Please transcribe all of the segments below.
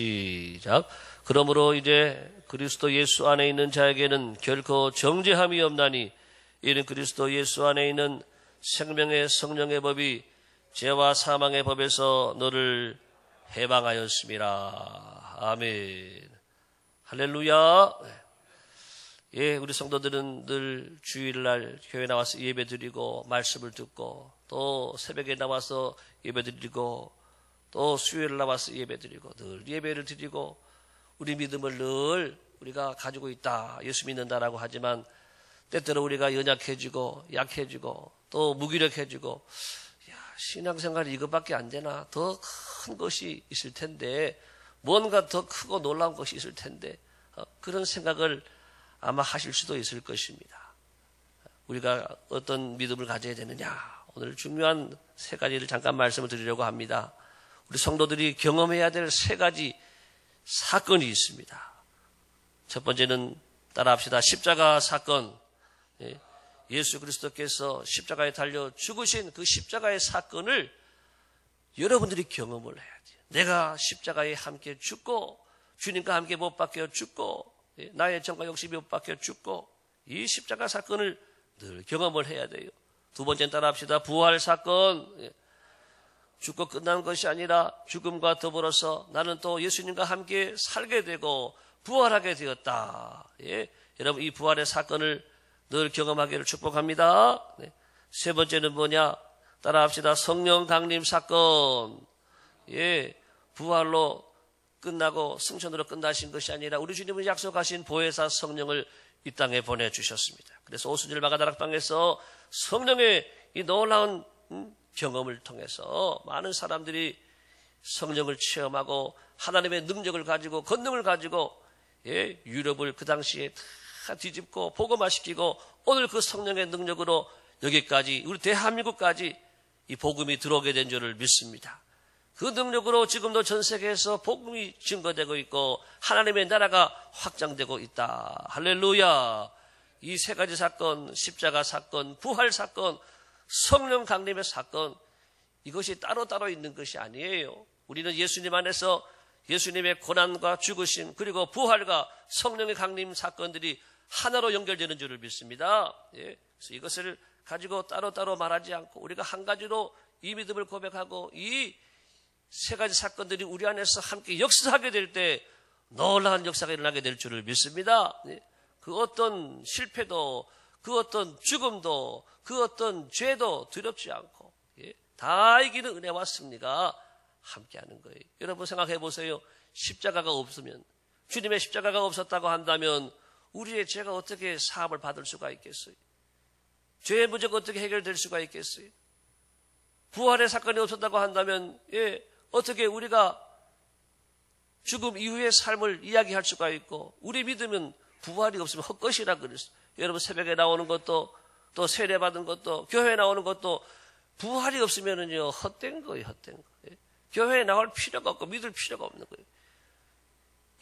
시작. 그러므로 이제 그리스도 예수 안에 있는 자에게는 결코 정죄함이 없나니 이는 그리스도 예수 안에 있는 생명의 성령의 법이 죄와 사망의 법에서 너를 해방하였습니다. 아멘. 할렐루야. 예, 우리 성도들은 늘 주일날 교회 나와서 예배 드리고 말씀을 듣고 또 새벽에 나와서 예배 드리고 또 수요일 나와서 예배 드리고 늘 예배를 드리고 우리 믿음을 늘 우리가 가지고 있다. 예수 믿는다라고 하지만 때때로 우리가 연약해지고 약해지고 또 무기력해지고 신앙생활이 이것밖에 안 되나? 더 큰 것이 있을 텐데 뭔가 더 크고 놀라운 것이 있을 텐데 그런 생각을 아마 하실 수도 있을 것입니다. 우리가 어떤 믿음을 가져야 되느냐? 오늘 중요한 세 가지를 잠깐 말씀을 드리려고 합니다. 우리 성도들이 경험해야 될 세 가지 사건이 있습니다. 첫 번째는 따라합시다. 십자가 사건. 예수 그리스도께서 십자가에 달려 죽으신 그 십자가의 사건을 여러분들이 경험을 해야 돼요. 내가 십자가에 함께 죽고 주님과 함께 못 박혀 죽고 나의 정과 욕심이 못 박혀 죽고 이 십자가 사건을 늘 경험을 해야 돼요. 두 번째는 따라합시다. 부활 사건. 죽고 끝난 것이 아니라 죽음과 더불어서 나는 또 예수님과 함께 살게 되고 부활하게 되었다. 여러분 이 부활의 사건을 늘 경험하기를 축복합니다. 세 번째는 뭐냐? 따라합시다. 성령 강림 사건. 부활로 끝나고 승천으로 끝나신 것이 아니라 우리 주님은 약속하신 보혜사 성령을 이 땅에 보내주셨습니다. 그래서 오순절 마가다락방에서 성령의 이 놀라운 경험을 통해서 많은 사람들이 성령을 체험하고 하나님의 능력을 가지고 권능을 가지고 유럽을 그 당시에 다 뒤집고 복음화시키고 오늘 그 성령의 능력으로 여기까지 우리 대한민국까지 이 복음이 들어오게 된 줄을 믿습니다. 그 능력으로 지금도 전 세계에서 복음이 증거되고 있고 하나님의 나라가 확장되고 있다. 할렐루야. 이 세 가지 사건, 십자가 사건, 부활 사건, 성령 강림의 사건, 이것이 따로따로 있는 것이 아니에요. 우리는 예수님 안에서 예수님의 고난과 죽으심 그리고 부활과 성령의 강림 사건들이 하나로 연결되는 줄을 믿습니다. 그래서 이것을 가지고 따로따로 말하지 않고 우리가 한 가지로 이 믿음을 고백하고 이 세 가지 사건들이 우리 안에서 함께 역사하게 될 때 놀라운 역사가 일어나게 될 줄을 믿습니다. 그 어떤 실패도 그 어떤 죽음도 그 어떤 죄도 두렵지 않고 다 이기는 은혜와 승리가 함께하는 거예요. 여러분 생각해 보세요. 십자가가 없으면 주님의 십자가가 없었다고 한다면 우리의 죄가 어떻게 사함을 받을 수가 있겠어요? 죄의 문제가 어떻게 해결될 수가 있겠어요? 부활의 사건이 없었다고 한다면 어떻게 우리가 죽음 이후의 삶을 이야기할 수가 있고 우리 믿음은 부활이 없으면 헛것이라 그랬어요. 여러분 새벽에 나오는 것도 또 세례받은 것도 교회에 나오는 것도 부활이 없으면은요 헛된 거예요. 헛된 거. 교회에 나올 필요가 없고 믿을 필요가 없는 거예요.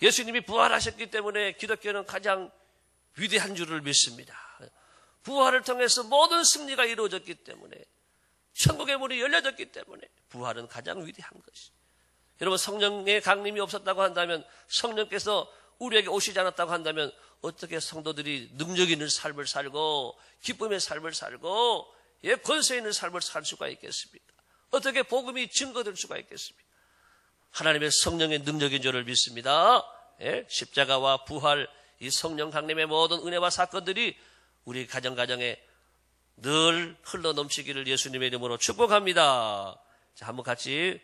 예수님이 부활하셨기 때문에 기독교는 가장 위대한 줄을 믿습니다. 부활을 통해서 모든 승리가 이루어졌기 때문에 천국의 문이 열려졌기 때문에 부활은 가장 위대한 것이. 여러분 성령의 강림이 없었다고 한다면 성령께서 우리에게 오시지 않았다고 한다면 어떻게 성도들이 능력 있는 삶을 살고 기쁨의 삶을 살고 권세 있는 삶을 살 수가 있겠습니까? 어떻게 복음이 증거될 수가 있겠습니까? 하나님의 성령의 능력인 줄을 믿습니다. 십자가와 부활, 이 성령 강림의 모든 은혜와 사건들이 우리 가정가정에 늘 흘러넘치기를 예수님의 이름으로 축복합니다. 자, 한번 같이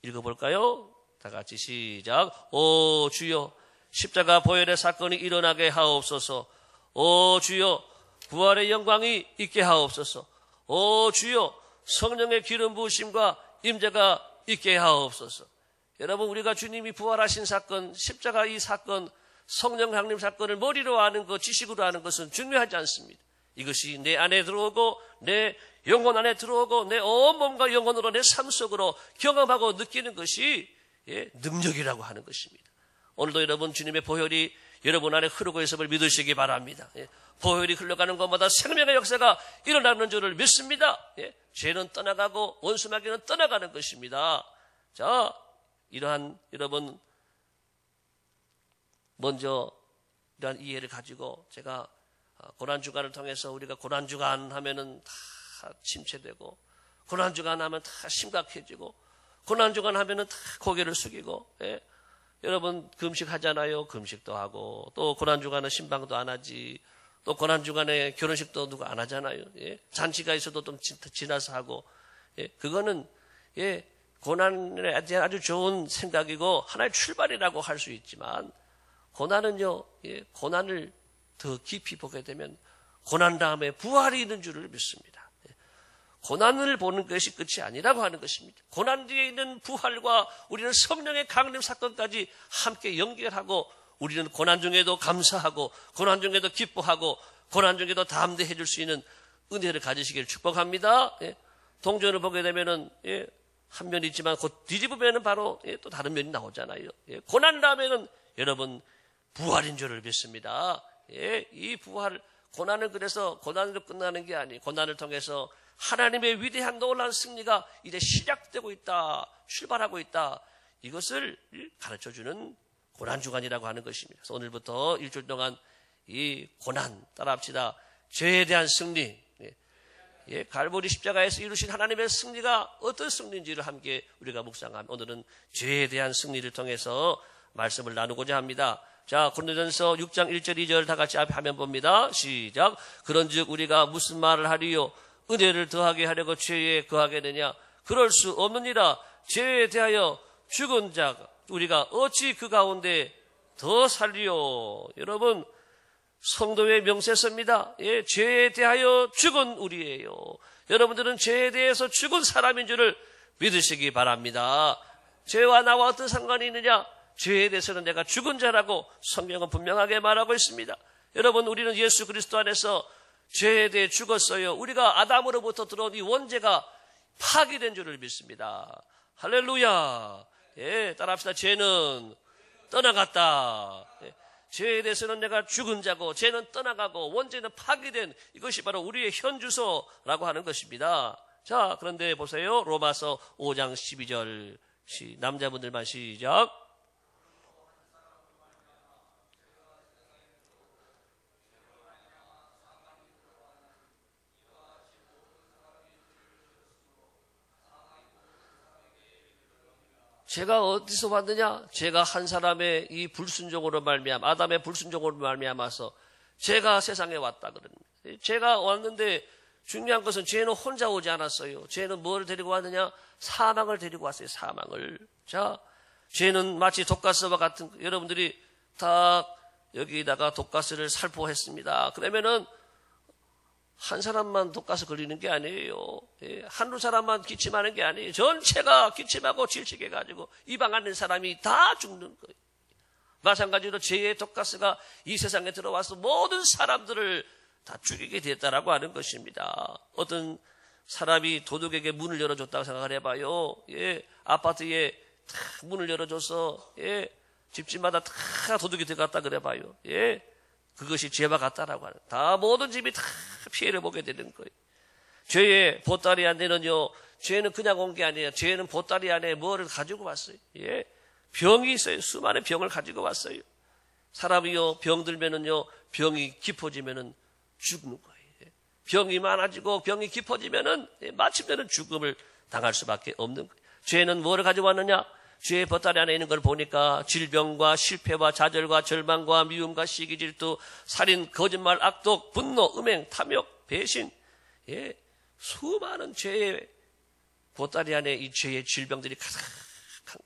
읽어볼까요? 다 같이 시작. 오 주여 십자가 보혈의 사건이 일어나게 하옵소서. 오 주여 부활의 영광이 있게 하옵소서. 오 주여 성령의 기름 부으심과 임재가 있게 하옵소서. 여러분 우리가 주님이 부활하신 사건, 십자가 이 사건, 성령 강림 사건을 머리로 아는 것, 지식으로 아는 것은 중요하지 않습니다. 이것이 내 안에 들어오고 내 영혼 안에 들어오고 내 온몸과 영혼으로 내 삶 속으로 경험하고 느끼는 것이 능력이라고 하는 것입니다. 오늘도 여러분 주님의 보혈이 여러분 안에 흐르고 있음을 믿으시기 바랍니다. 보혈이 흘러가는 것마다 생명의 역사가 일어나는 줄을 믿습니다. 죄는 떠나가고 원수마귀는 떠나가는 것입니다. 자, 이러한 여러분 먼저 이러한 이해를 가지고 제가 고난주간을 통해서 우리가 고난주간 하면은 다 침체되고, 고난주간 하면 다 심각해지고, 고난주간 하면은 다 고개를 숙이고, 예. 여러분 금식하잖아요. 금식도 하고, 또 고난주간은 신방도 안 하지, 또 고난주간에 결혼식도 누가 안 하잖아요. 예. 잔치가 있어도 좀 지나서 하고, 예. 그거는 예. 고난에 대한 아주 좋은 생각이고 하나의 출발이라고 할 수 있지만, 고난은요, 예. 고난을 더 깊이 보게 되면 고난 다음에 부활이 있는 줄을 믿습니다. 고난을 보는 것이 끝이 아니라고 하는 것입니다. 고난 뒤에 있는 부활과 우리는 성령의 강림 사건까지 함께 연결하고, 우리는 고난 중에도 감사하고, 고난 중에도 기뻐하고, 고난 중에도 담대해 줄 수 있는 은혜를 가지시길 축복합니다. 예. 동전을 보게 되면은 예. 한 면이 있지만 곧 뒤집으면은 바로 예. 또 다른 면이 나오잖아요. 예. 고난 다음에는 여러분 부활인 줄을 믿습니다. 예. 이 부활, 고난은 그래서 고난으로 끝나는 게 아니에요. 고난을 통해서 하나님의 위대한 놀라운 승리가 이제 시작되고 있다, 출발하고 있다, 이것을 가르쳐주는 고난주간이라고 하는 것입니다. 그래서 오늘부터 일주일 동안 이 고난 따라합시다. 죄에 대한 승리, 예, 갈보리 십자가에서 이루신 하나님의 승리가 어떤 승리인지를 함께 우리가 묵상하면, 오늘은 죄에 대한 승리를 통해서 말씀을 나누고자 합니다. 자, 고린도전서 6장 1절 2절 다 같이 앞에 화면 봅니다. 시작. 그런즉 우리가 무슨 말을 하리요? 은혜를 더하게 하려고 죄에 거하겠느냐? 그럴 수 없느니라. 죄에 대하여 죽은 자 우리가 어찌 그 가운데 더 살리요? 여러분, 성도의 명세서입니다. 예, 죄에 대하여 죽은 우리예요. 여러분들은 죄에 대해서 죽은 사람인 줄을 믿으시기 바랍니다. 죄와 나와 어떤 상관이 있느냐? 죄에 대해서는 내가 죽은 자라고 성경은 분명하게 말하고 있습니다. 여러분, 우리는 예수 그리스도 안에서 죄에 대해 죽었어요. 우리가 아담으로부터 들어온 이 원죄가 파기된 줄을 믿습니다. 할렐루야. 예, 따라합시다. 죄는 떠나갔다. 예, 죄에 대해서는 내가 죽은 자고, 죄는 떠나가고, 원죄는 파기된, 이것이 바로 우리의 현주소라고 하는 것입니다. 자, 그런데 보세요. 로마서 5장 12절 남자분들만 시작. 죄가 어디서 왔느냐? 죄가 한 사람의 이 불순종으로 말미암아, 아담의 불순종으로 말미암아서 죄가 세상에 왔다 그럽니다. 죄가 왔는데 중요한 것은 죄는 혼자 오지 않았어요. 죄는 뭐를 데리고 왔느냐? 사망을 데리고 왔어요. 사망을. 자, 죄는 마치 독가스와 같은, 여러분들이 다 여기다가 독가스를 살포했습니다. 그러면은 한 사람만 독가스 걸리는 게 아니에요. 예, 한두 사람만 기침하는 게 아니에요. 전체가 기침하고 질식해가지고 입양 안에 사람이 다 죽는 거예요. 마찬가지로 죄의 독가스가 이 세상에 들어와서 모든 사람들을 다 죽이게 됐다라고 하는 것입니다. 어떤 사람이 도둑에게 문을 열어줬다고 생각을 해봐요. 예, 아파트에 다 문을 열어줘서 예, 집집마다 다 도둑이 들어갔다 그래봐요. 예. 그것이 죄와 같다라고 하는, 다 모든 집이 다 피해를 보게 되는 거예요. 죄의 보따리 안에는요, 죄는 그냥 온 게 아니에요. 죄는 보따리 안에 뭐를 가지고 왔어요. 예, 병이 있어요. 수많은 병을 가지고 왔어요. 사람이요, 병들면은요, 병이 깊어지면은 죽는 거예요. 병이 많아지고 병이 깊어지면은 마침내는 죽음을 당할 수밖에 없는 거예요. 죄는 뭐를 가지고 왔느냐? 죄의 보따리 안에 있는 걸 보니까 질병과 실패와 좌절과 절망과 미움과 시기 질투, 살인, 거짓말, 악독, 분노, 음행, 탐욕, 배신, 예, 수많은 죄의 보따리 안에 이 죄의 질병들이 가득한 거예요.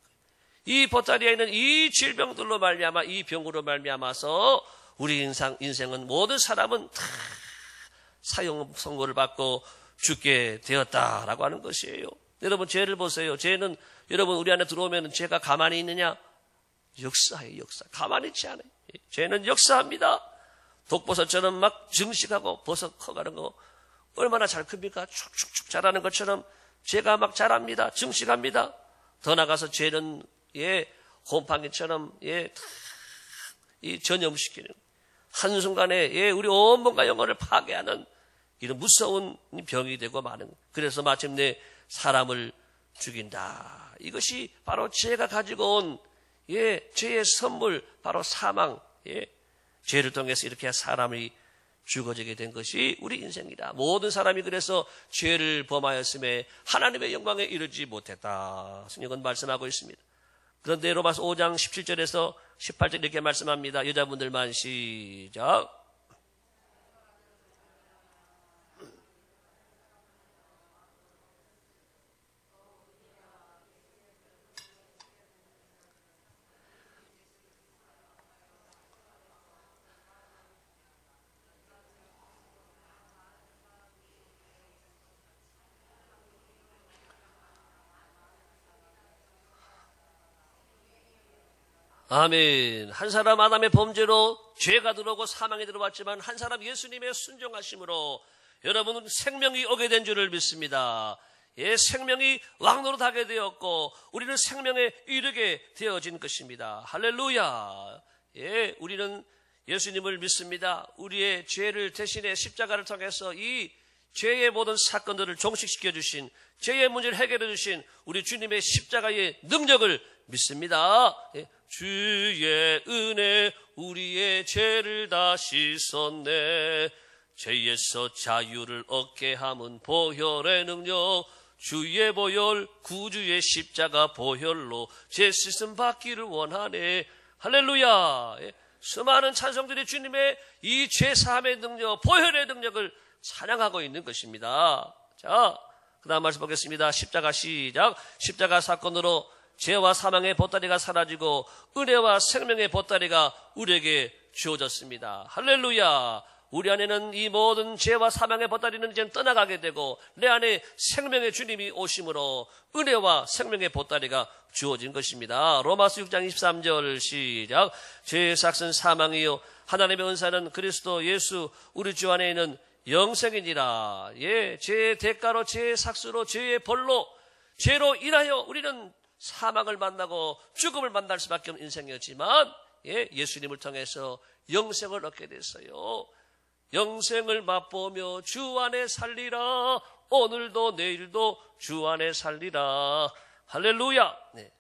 이 보따리에 있는 이 질병들로 말미암아, 이 병으로 말미암아서 우리 인생은 모든 사람은 다 사형 선고를 받고 죽게 되었다라고 하는 것이에요. 여러분, 죄를 보세요. 죄는 여러분 우리 안에 들어오면 죄가 가만히 있느냐? 역사해요. 역사. 가만히 있지 않아요. 죄는 역사합니다. 독버섯처럼 막 증식하고 버섯 커가는 거 얼마나 잘 큽니까? 축축축 자라는 것처럼 죄가 막 자랍니다. 증식합니다. 더 나가서 죄는 예, 곰팡이처럼 예, 이 전염시키는, 한순간에 예, 우리 온몸과 영혼을 파괴하는 이런 무서운 병이 되고 마는, 그래서 마침내 사람을 죽인다. 이것이 바로 죄가 가지고 온 예, 죄의 선물, 바로 사망, 예, 죄를 통해서 이렇게 사람이 죽어지게 된 것이 우리 인생이다. 모든 사람이 그래서 죄를 범하였음에 하나님의 영광에 이르지 못했다. 성경은 말씀하고 있습니다. 그런데 로마서 5장 17절에서 18절 이렇게 말씀합니다. 여자분들만 시작. 아멘. 한 사람 아담의 범죄로 죄가 들어오고 사망이 들어왔지만 한 사람 예수님의 순종하심으로 여러분은 생명이 오게 된 줄을 믿습니다. 예, 생명이 왕노릇하게 되었고 우리는 생명에 이르게 되어진 것입니다. 할렐루야. 예, 우리는 예수님을 믿습니다. 우리의 죄를 대신해 십자가를 통해서 이 죄의 모든 사건들을 종식시켜 주신, 죄의 문제를 해결해 주신 우리 주님의 십자가의 능력을 믿습니다. 예, 주의 은혜 우리의 죄를 다 씻었네. 죄에서 자유를 얻게 함은 보혈의 능력, 주의 보혈 구주의 십자가 보혈로 죄 씻음 받기를 원하네. 할렐루야. 예, 수많은 찬송들이 주님의 이 죄사함의 능력, 보혈의 능력을 찬양하고 있는 것입니다. 자, 그 다음 말씀 보겠습니다. 십자가 시작. 십자가 사건으로 죄와 사망의 보따리가 사라지고 은혜와 생명의 보따리가 우리에게 주어졌습니다. 할렐루야. 우리 안에는 이 모든 죄와 사망의 보따리는 이제 떠나가게 되고 내 안에 생명의 주님이 오심으로 은혜와 생명의 보따리가 주어진 것입니다. 로마서 6장 23절 시작. 죄의 삭은 사망이요 하나님의 은사는 그리스도 예수 우리 주 안에 있는 영생이니라. 예, 죄의 대가로, 죄의 삭수로, 죄의 벌로, 죄로 인하여 우리는 사망을 만나고 죽음을 만날 수밖에 없는 인생이었지만 예, 예수님을 통해서 영생을 얻게 됐어요. 영생을 맛보며 주 안에 살리라. 오늘도 내일도 주 안에 살리라. 할렐루야. 네.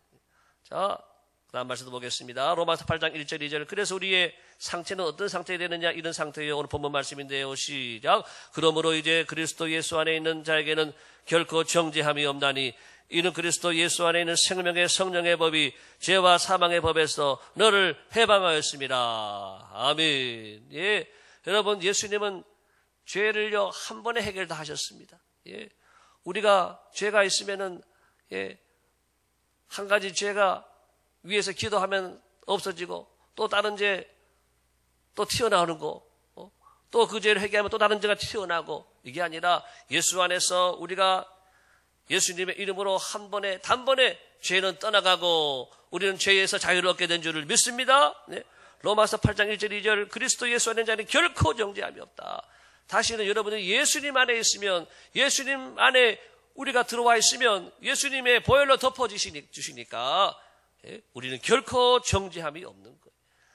자, 그 다음 말씀도 보겠습니다. 로마서 8장 1절 2절. 그래서 우리의 상태는 어떤 상태가 되느냐, 이런 상태예요. 오늘 본문 말씀인데요. 시작. 그러므로 이제 그리스도 예수 안에 있는 자에게는 결코 정죄함이 없나니 이는 그리스도 예수 안에 있는 생명의 성령의 법이 죄와 사망의 법에서 너를 해방하였습니다. 아멘. 예, 여러분, 예수님은 죄를요 한 번에 해결 다 하셨습니다. 예, 우리가 죄가 있으면은 예, 한 가지 죄가 위에서 기도하면 없어지고 또 다른 죄 또 튀어나오는 거, 또 그 죄를 해결하면 또 다른 죄가 튀어나오고, 이게 아니라 예수 안에서 우리가 예수님의 이름으로 한 번에 단번에 죄는 떠나가고 우리는 죄에서 자유를 얻게 된 줄을 믿습니다. 네. 로마서 8장 1절 2절. 그리스도 예수 안에 자는 결코 정죄함이 없다. 다시는 여러분이 예수님 안에 있으면, 예수님 안에 우리가 들어와 있으면 예수님의 보혈로 덮어주시니까 우리는 결코 정죄함이 없는 거예요.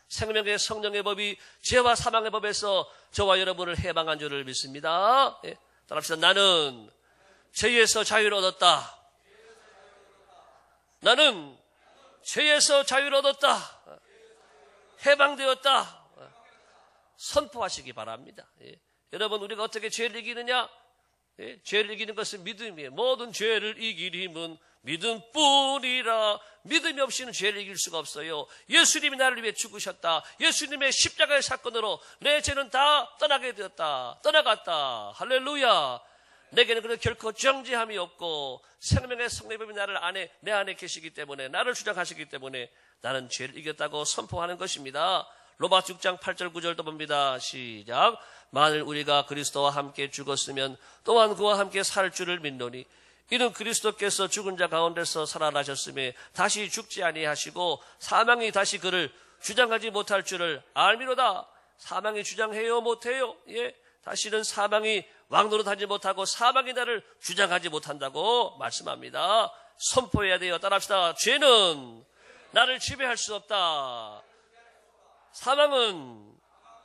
생명의 성령의 법이 죄와 사망의 법에서 저와 여러분을 해방한 줄을 믿습니다. 따라합시다. 나는 죄에서 자유를 얻었다. 나는 죄에서 자유를 얻었다. 해방되었다. 선포하시기 바랍니다. 여러분, 우리가 어떻게 죄를 이기느냐? 죄를 이기는 것은 믿음이에요. 모든 죄를 이길 힘은 믿음뿐이라. 믿음이 없이는 죄를 이길 수가 없어요. 예수님이 나를 위해 죽으셨다. 예수님의 십자가의 사건으로 내 죄는 다 떠나게 되었다. 떠나갔다. 할렐루야. 내게는 그런 결코 정죄함이 없고 생명의 성령님이 내 안에 계시기 때문에, 나를 주장하시기 때문에 나는 죄를 이겼다고 선포하는 것입니다. 로마서 6장 8절 9절도 봅니다. 시작. 만일 우리가 그리스도와 함께 죽었으면 또한 그와 함께 살 줄을 믿노니 이는 그리스도께서 죽은 자 가운데서 살아나셨음에 다시 죽지 아니하시고 사망이 다시 그를 주장하지 못할 줄을 알미로다. 사망이 주장해요, 못해요? 예, 다시는 사망이 왕노릇하지 못하고 사망이 나를 주장하지 못한다고 말씀합니다. 선포해야 돼요. 따라합시다. 죄는 나를 지배할 수 없다. 사망은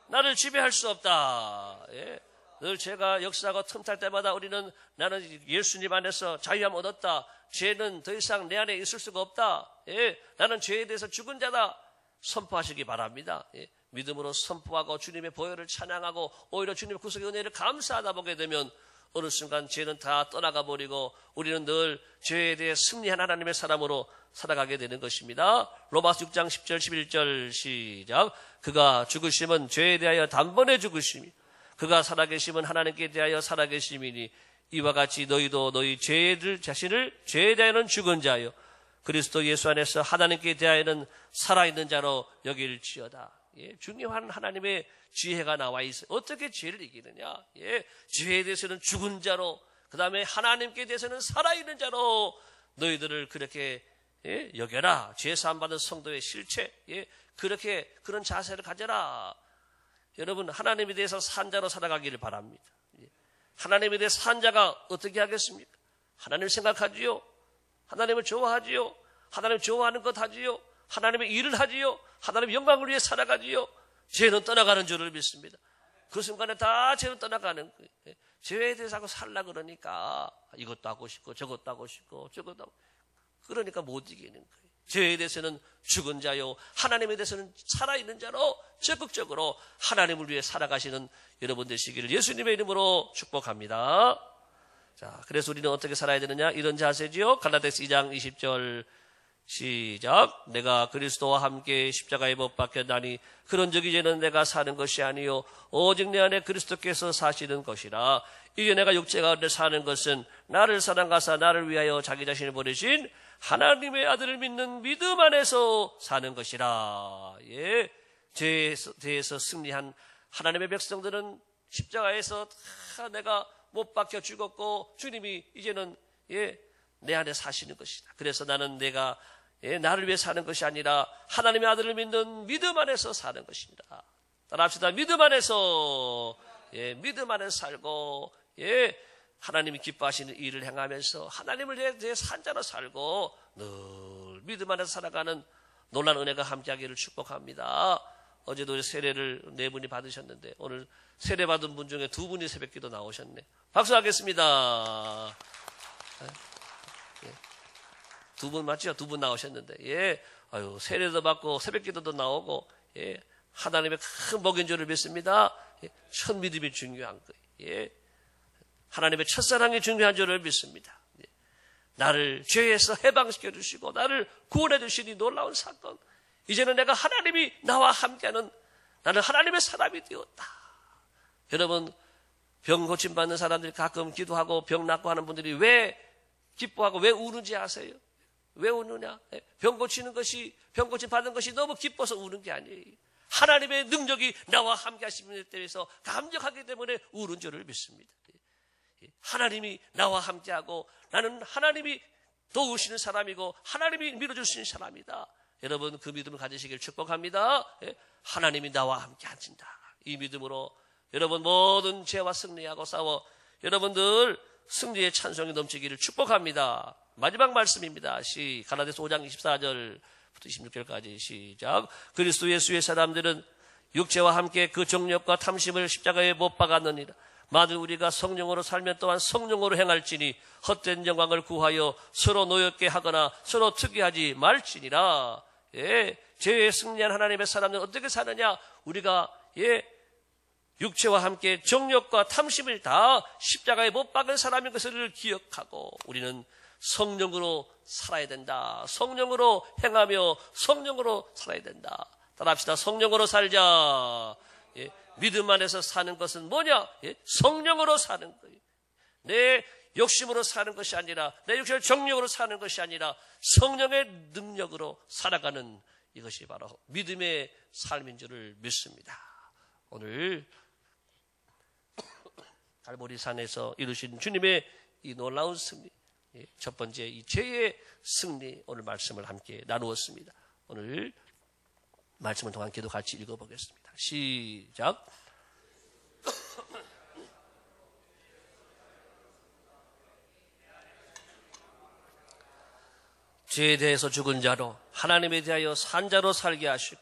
나를 지배할 수 없다. 예. 늘 죄가 역사하고 틈탈 때마다 우리는 나는 예수님 안에서 자유함 얻었다. 죄는 더 이상 내 안에 있을 수가 없다. 예. 나는 죄에 대해서 죽은 자다. 선포하시기 바랍니다. 믿음으로 선포하고 주님의 보혈을 찬양하고 오히려 주님의 구속의 은혜를 감사하다 보게 되면 어느 순간 죄는 다 떠나가 버리고 우리는 늘 죄에 대해 승리한 하나님의 사람으로 살아가게 되는 것입니다. 로마서 6장 10절 11절 시작. 그가 죽으심은 죄에 대하여 단번에 죽으심이 그가 살아계심은 하나님께 대하여 살아계심이니 이와 같이 너희도 너희 죄들 자신을 죄에 대하여는 죽은 자요 그리스도 예수 안에서 하나님께 대하여는 살아있는 자로 여길지어다. 중요한 하나님의 지혜가 나와 있어요. 어떻게 죄를 이기느냐? 죄에 대해서는 죽은 자로, 그 다음에 하나님께 대해서는 살아있는 자로 너희들을 그렇게 여겨라. 죄 사함 받은 성도의 실체, 그렇게 그런 자세를 가져라. 여러분, 하나님에 대해서 산 자로 살아가기를 바랍니다. 하나님에 대해 산 자가 어떻게 하겠습니까? 하나님을 생각하지요. 하나님을 좋아하지요. 하나님 좋아하는 것 하지요. 하나님의 일을 하지요. 하나님의 영광을 위해 살아가지요. 죄는 떠나가는 줄을 믿습니다. 그 순간에 다 죄는 떠나가는 거예요. 죄에 대해서 하고 살라 그러니까 이것도 하고 싶고 저것도 하고 싶고 저것도 하고 그러니까 못 이기는 거예요. 죄에 대해서는 죽은 자요 하나님에 대해서는 살아있는 자로 적극적으로 하나님을 위해 살아가시는 여러분 되시기를 예수님의 이름으로 축복합니다. 자, 그래서 우리는 어떻게 살아야 되느냐? 이런 자세지요. 갈라디아서 2장 20절 시작. 내가 그리스도와 함께 십자가에 못 박혔나니 그런즉 이제는 내가 사는 것이 아니요 오직 내 안에 그리스도께서 사시는 것이라. 이제 내가 육체 가운데 사는 것은 나를 사랑하사 나를 위하여 자기 자신을 보내신 하나님의 아들을 믿는 믿음 안에서 사는 것이라. 죄에 대해서 승리한 하나님의 백성들은 십자가에서 다 내가 못 박혀 죽었고 주님이 이제는 내 안에 사시는 것이다. 그래서 나는 내가 나를 위해 사는 것이 아니라 하나님의 아들을 믿는 믿음 안에서 사는 것입니다. 따라합시다. 믿음 안에서 믿음 안에서 살고 하나님이 기뻐하시는 일을 행하면서 하나님을 대해 산 자로 살고 늘 믿음 안에서 살아가는 놀라운 은혜가 함께하기를 축복합니다. 어제도 세례를 4분이 받으셨는데 오늘 세례 받은 분 중에 2분이 새벽기도 나오셨네. 박수하겠습니다. 2분 맞죠? 2분 나오셨는데 아유 세례도 받고 새벽기도도 나오고 하나님의 큰 복인 줄을 믿습니다. 첫 믿음이 중요한 거예요. 하나님의 첫사랑이 중요한 줄을 믿습니다. 나를 죄에서 해방시켜 주시고 나를 구원해 주시니 놀라운 사건. 이제는 내가 하나님이 나와 함께하는 나는 하나님의 사람이 되었다. 여러분 병 고침받는 사람들이 가끔 기도하고 병 낫고 하는 분들이 왜 기뻐하고 왜 우는지 아세요? 왜 우느냐? 병 고치는 것이 병 고침 받는 것이 너무 기뻐서 우는 게 아니에요. 하나님의 능력이 나와 함께 하시는 데 대해서 감격하기 때문에 우는 줄을 믿습니다. 하나님이 나와 함께하고 나는 하나님이 도우시는 사람이고 하나님이 밀어주시는 사람이다. 여러분 그 믿음을 가지시길 축복합니다. 하나님이 나와 함께 하신다. 이 믿음으로 여러분 모든 죄와 승리하고 싸워 여러분들 승리의 찬송이 넘치기를 축복합니다. 마지막 말씀입니다. 갈라디아서 5장 24절부터 26절까지 시작. 그리스도 예수의 사람들은 육체와 함께 그 정욕과 탐심을 십자가에 못 박았느니라. 만일 우리가 성령으로 살면 또한 성령으로 행할지니 헛된 영광을 구하여 서로 노엽게 하거나 서로 특이하지 말지니라. 죄에 승리한 하나님의 사람들은 어떻게 사느냐? 우리가 육체와 함께 정욕과 탐심을 다 십자가에 못 박은 사람인 것을 기억하고 우리는 성령으로 살아야 된다. 성령으로 행하며 성령으로 살아야 된다. 따라합시다. 성령으로 살자. 믿음 안에서 사는 것은 뭐냐? 성령으로 사는 거예요. 내 욕심으로 사는 것이 아니라 내 육체의 정욕으로 사는 것이 아니라 성령의 능력으로 살아가는 이것이 바로 믿음의 삶인 줄을 믿습니다. 오늘 갈보리산에서 이루신 주님의 이 놀라운 승리, 첫 번째 이 죄의 승리 오늘 말씀을 함께 나누었습니다. 오늘 말씀을 통한 기도 같이 읽어보겠습니다. 시작. 죄에 대해서 죽은 자로 하나님에 대하여 산 자로 살게 하시고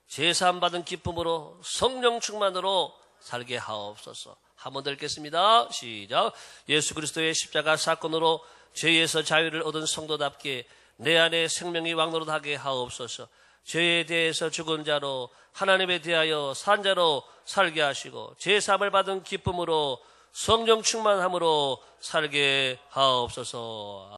제사함 받은 기쁨으로 성령 충만으로 살게 하옵소서. 한 번 더 읽겠습니다. 시작. 예수 그리스도의 십자가 사건으로 죄에서 자유를 얻은 성도답게 내 안에 생명이 왕노릇하게 하옵소서. 죄에 대해서 죽은 자로 하나님에 대하여 산 자로 살게 하시고 제3을 받은 기쁨으로 성령 충만함으로 살게 하옵소서.